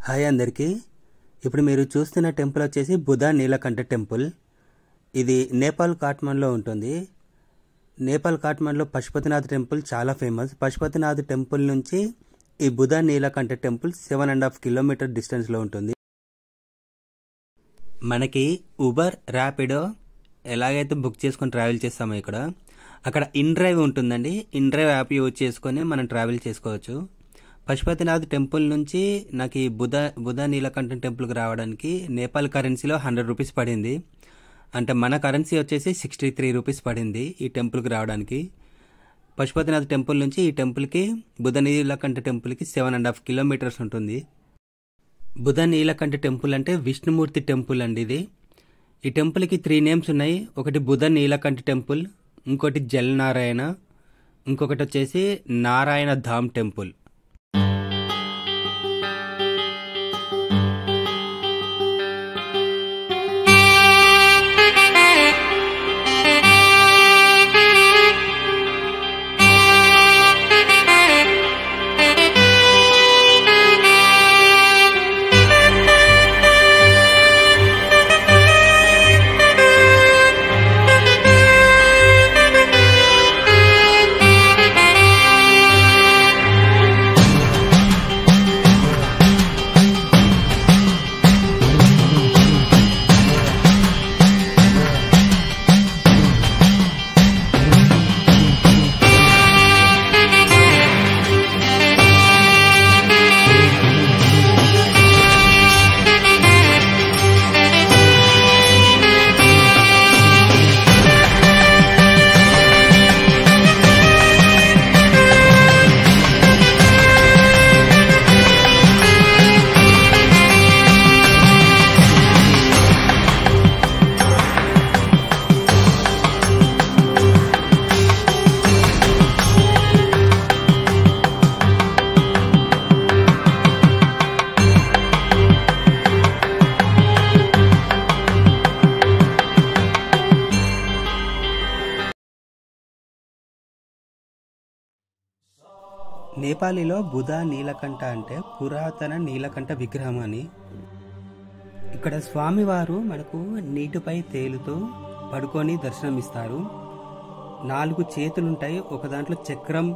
Hi అందరికీ. ఇప్పుడు మీరు చూస్తున్న టెంపుల్ వచ్చేసి బుధ నీలకంఠ టెంపుల్. ఇది నేపాల్ కాఠ్మండ్లో ఉంటుంది. నేపాల్ కాఠ్మండ్లో పశుపతినాథ్ టెంపుల్ చాలా ఫేమస్. పశుపతినాథ్ టెంపుల్ నుంచి ఈ బుధ నీలకంఠ టెంపుల్ 7.5 కిలోమీటర్ డిస్టెన్స్లో ఉంటుంది. మనకి ఉబర్, ర్యాపిడో ఎలాగైతే బుక్ చేసుకొని ట్రావెల్ చేస్తామో అక్కడ ఇన్ డ్రైవ్ ఉంటుందండి. ఇన్ డ్రైవ్ యాప్ యూజ్ చేసుకొని మనం ట్రావెల్ చేసుకోవచ్చు. పశుపతినాథ్ టెంపుల్ నుంచి నాకు ఈ బుధ నీలకంఠం టెంపుల్కి రావడానికి నేపాల్ కరెన్సీలో 100 రూపీస్ పడింది. అంటే మన కరెన్సీ వచ్చేసి 63 రూపీస్ పడింది ఈ టెంపుల్కి రావడానికి. పశుపతినాథ్ టెంపుల్ నుంచి ఈ టెంపుల్కి, బుధ నీలకంఠ టెంపుల్కి 7.5 కిలోమీటర్స్ ఉంటుంది. బుధ నీలకంఠ టెంపుల్ అంటే విష్ణుమూర్తి టెంపుల్ అండి ఇది. ఈ టెంపుల్కి 3 నేమ్స్ ఉన్నాయి. ఒకటి బుధ నీలకంఠ టెంపుల్, ఇంకోటి జల్ నారాయణ, ఇంకొకటి వచ్చేసి నారాయణ ధామ్ టెంపుల్. నేపాలీలో బుధ నీలకంఠ అంటే పురాతన నీలకంఠ విగ్రహం అని. ఇక్కడ స్వామివారు మనకు నీటిపై తేలుతూ పడుకొని దర్శనమిస్తారు. 4 చేతులుంటాయి. ఒక దాంట్లో చక్రం,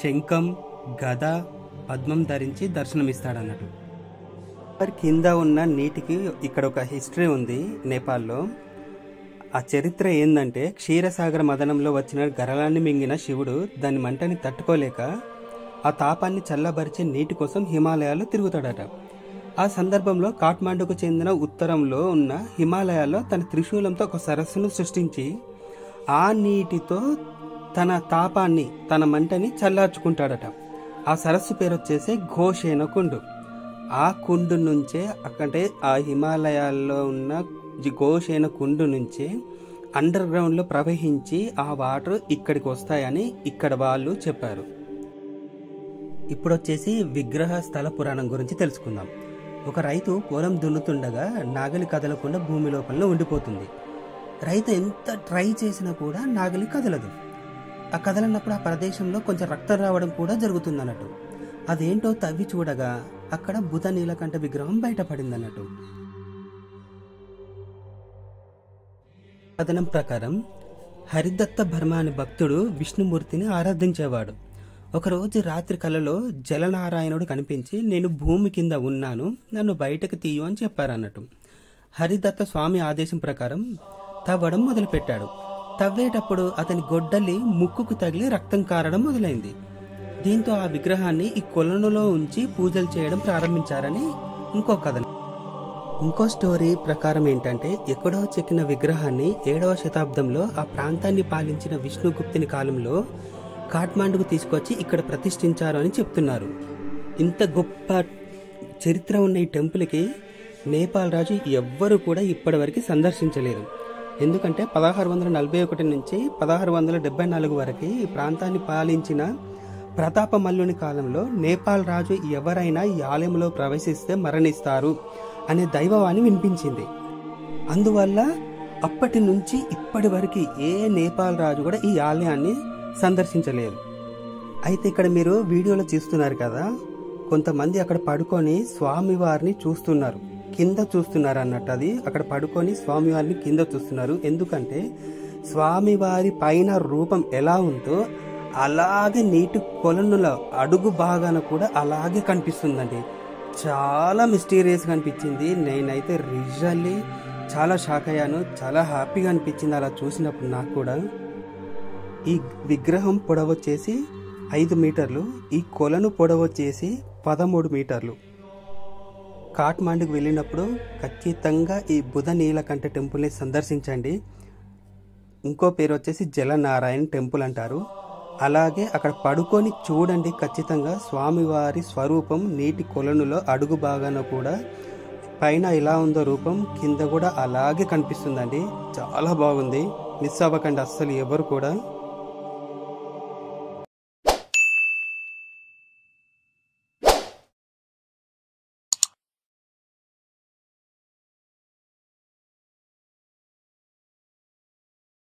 శంఖం, గద, పద్మం ధరించి దర్శనమిస్తాడు అన్నట్టు. కింద ఉన్న నీటికి ఇక్కడ ఒక హిస్టరీ ఉంది నేపాల్లో. ఆ చరిత్ర ఏంటంటే, క్షీరసాగర మదనంలో వచ్చిన గరళాన్ని మింగిన శివుడు దాని మంటని తట్టుకోలేక ఆ తాపాన్ని చల్లబరిచే నీటి కోసం హిమాలయాల్లో తిరుగుతాడట. ఆ సందర్భంలో కాఠ్మండుకు చెందిన ఉత్తరంలో ఉన్న హిమాలయాల్లో తన త్రిశూలంతో ఒక సరస్సును సృష్టించి ఆ నీటితో తన తాపాన్ని, తన మంటని చల్లార్చుకుంటాడట. ఆ సరస్సు పేరు వచ్చేసి ఘోషేన కుండు. ఆ కుండు నుంచే, అంటే ఆ హిమాలయాల్లో ఉన్న ఘోషేన కుండు నుంచే అండర్ గ్రౌండ్లో ప్రవహించి ఆ వాటర్ ఇక్కడికి వస్తాయని ఇక్కడ వాళ్ళు చెప్పారు. ఇప్పుడు వచ్చేసి విగ్రహ స్థల పురాణం గురించి తెలుసుకుందాం. ఒక రైతు పొలం దున్నుతుండగా నాగలి కదలకుండా భూమి లోపల ఉండిపోతుంది. రైతు ఎంత ట్రై చేసినా కూడా నాగలి కదలదు. ఆ కదలనప్పుడు ఆ ప్రదేశంలో కొంచెం రక్తం రావడం కూడా జరుగుతుంది అన్నట్టు. అదేంటో తవ్వి చూడగా అక్కడ బుధ నీలకంఠ విగ్రహం బయటపడింది అన్నట్టు. కథనం ప్రకారం హరిదత్త బర్మ అనే భక్తుడు విష్ణుమూర్తిని ఆరాధించేవాడు. ఒకరోజు రాత్రి కలలో జలనారాయణుడు కనిపించి, నేను భూమి కింద ఉన్నాను, నన్ను బయటకు తీయు అని చెప్పారన్నట్టు. హరిదత్త స్వామి ఆదేశం ప్రకారం తవ్వడం మొదలుపెట్టాడు. తవ్వేటప్పుడు అతని గొడ్డలి ముక్కుకు తగిలి రక్తం కారడం మొదలైంది. దీంతో ఆ విగ్రహాన్ని ఈ కొలనులో ఉంచి పూజలు చేయడం ప్రారంభించారని ఇంకో కథనం. ఇంకో స్టోరీ ప్రకారం ఏంటంటే, ఎక్కడో చెక్కిన విగ్రహాన్ని 7వ శతాబ్దంలో ఆ ప్రాంతాన్ని పాలించిన విష్ణుగుప్తుని కాలంలో కాఠ్మండుకు తీసుకొచ్చి ఇక్కడ ప్రతిష్ఠించారు అని చెప్తున్నారు. ఇంత గొప్ప చరిత్ర ఉన్న ఈ టెంపుల్కి నేపాల్ రాజు ఎవ్వరూ కూడా ఇప్పటివరకు సందర్శించలేదు. ఎందుకంటే 1641 నుంచి 1674 వరకు ఈ ప్రాంతాన్ని పాలించిన ప్రతాపమల్లుని కాలంలో నేపాల్ రాజు ఎవరైనా ఈ ఆలయంలో ప్రవేశిస్తే మరణిస్తారు అనే దైవవాణి వినిపించింది. అందువల్ల అప్పటి నుంచి ఇప్పటి వరకు ఏ నేపాల్ రాజు కూడా ఈ ఆలయాన్ని సందర్శించలేదు. అయితే ఇక్కడ మీరు వీడియోలో చూస్తున్నారు కదా, కొంతమంది అక్కడ పడుకొని స్వామివారిని చూస్తున్నారు, కింద చూస్తున్నారు అన్నట్టు. అది అక్కడ పడుకొని స్వామివారిని కింద చూస్తున్నారు. ఎందుకంటే స్వామివారి పైన రూపం ఎలా ఉందో అలాగే నీటి కొలనుల అడుగు భాగాన కూడా అలాగే కనిపిస్తుందండి. చాలా మిస్టీరియస్గా అనిపించింది. నేనైతే రిజల్లీ చాలా షాక్ అయ్యాను. చాలా హ్యాపీగా అనిపించింది అలా చూసినప్పుడు నాకు కూడా. ఈ విగ్రహం పొడవు వచ్చేసి 5 మీటర్లు, ఈ కొలను పొడవు వచ్చేసి 13 మీటర్లు. కాఠ్మాండుకు వెళ్ళినప్పుడు ఖచ్చితంగా ఈ బుధ నీలకంఠ టెంపుల్ని సందర్శించండి. ఇంకో పేరు వచ్చేసి జలనారాయణ టెంపుల్ అంటారు. అలాగే అక్కడ పడుకొని చూడండి, ఖచ్చితంగా స్వామివారి స్వరూపం నీటి కొలనులో అడుగు భాగాన కూడా పైన ఎలా ఉందో రూపం, కింద కూడా అలాగే కనిపిస్తుందండి. చాలా బాగుంది. మిస్ అవ్వకండి అస్సలు ఎవరు కూడా.